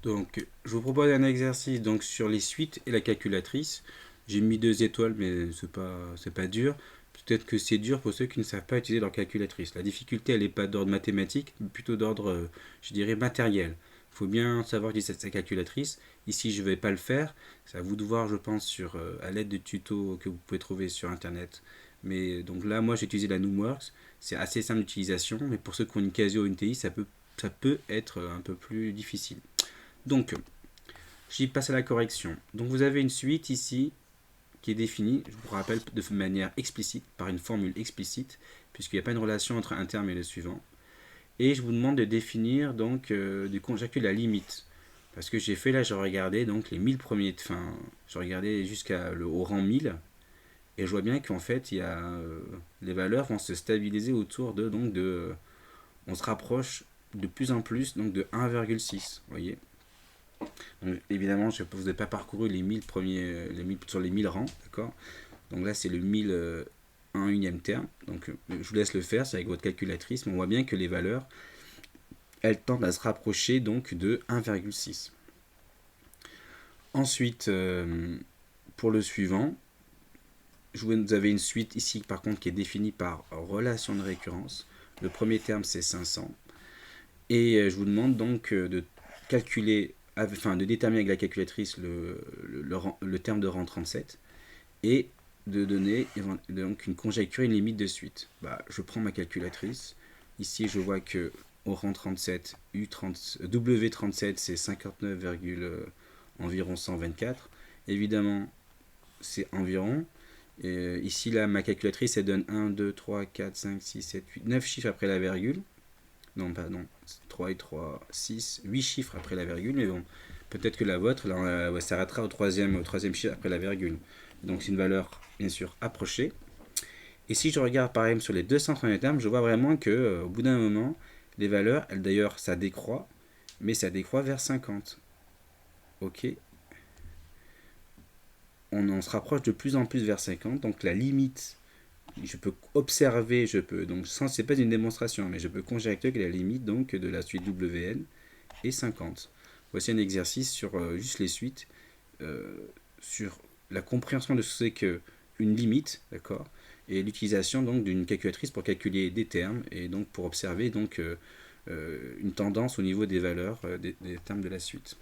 Donc, je vous propose un exercice donc, sur les suites et la calculatrice. J'ai mis 2 étoiles, mais c'est pas dur. Peut-être que c'est dur pour ceux qui ne savent pas utiliser leur calculatrice. La difficulté, elle n'est pas d'ordre mathématique, mais plutôt d'ordre, je dirais, matériel. Il faut bien savoir utiliser sa calculatrice. Ici, je ne vais pas le faire. C'est à vous de voir, je pense, à l'aide de tutos que vous pouvez trouver sur Internet. Mais donc là, moi, j'ai utilisé la Numworks. C'est assez simple d'utilisation, mais pour ceux qui ont une Casio ou une TI, ça peut être un peu plus difficile. Donc, j'y passe à la correction. Donc, vous avez une suite ici qui est définie, je vous rappelle, de manière explicite, par une formule explicite, puisqu'il n'y a pas une relation entre un terme et le suivant. Et je vous demande de définir, donc, de conjecturer la limite. Parce que j'ai fait là, j'ai regardé donc les 1000 premiers, enfin, j'ai regardé au rang 1000, et je vois bien qu'en fait, les valeurs vont se stabiliser autour on se rapproche de plus en plus donc de 1,6, vous voyez. Donc, évidemment, je ne vous ai pas parcouru les 1000 premiers, sur les 1000 rangs, d'accord. Donc là, c'est le 1000 en unième terme. Donc, je vous laisse le faire, c'est avec votre calculatrice, mais on voit bien que les valeurs, elles tendent à se rapprocher donc de 1,6. Ensuite, pour le suivant, vous avez une suite ici, par contre, qui est définie par relation de récurrence. Le premier terme, c'est 500. Et je vous demande donc de calculer, de déterminer avec la calculatrice le terme de rang 37 et de donner donc une conjecture, une limite de suite. Je prends ma calculatrice. Ici, je vois que au rang 37, W37, c'est 59, environ 124. Évidemment, c'est environ. Et ici, là, ma calculatrice, elle donne 1, 2, 3, 4, 5, 6, 7, 8, 9 chiffres après la virgule. Non, pardon, 3 et 3, 6, 8 chiffres après la virgule, mais bon, peut-être que la vôtre, là, elle s'arrêtera au troisième chiffre après la virgule. Donc c'est une valeur, bien sûr, approchée. Et si je regarde par exemple sur les 230 termes, je vois vraiment que au bout d'un moment, les valeurs, elles d'ailleurs, ça décroît, mais ça décroît vers 50. Ok. On se rapproche de plus en plus vers 50, donc la limite, je peux observer, donc c'est pas une démonstration, mais je peux conjecturer que la limite donc de la suite WN est 50. Voici un exercice sur juste les suites, sur la compréhension de ce qu'est une limite, d'accord, et l'utilisation donc d'une calculatrice pour calculer des termes et donc pour observer donc une tendance au niveau des valeurs des termes de la suite.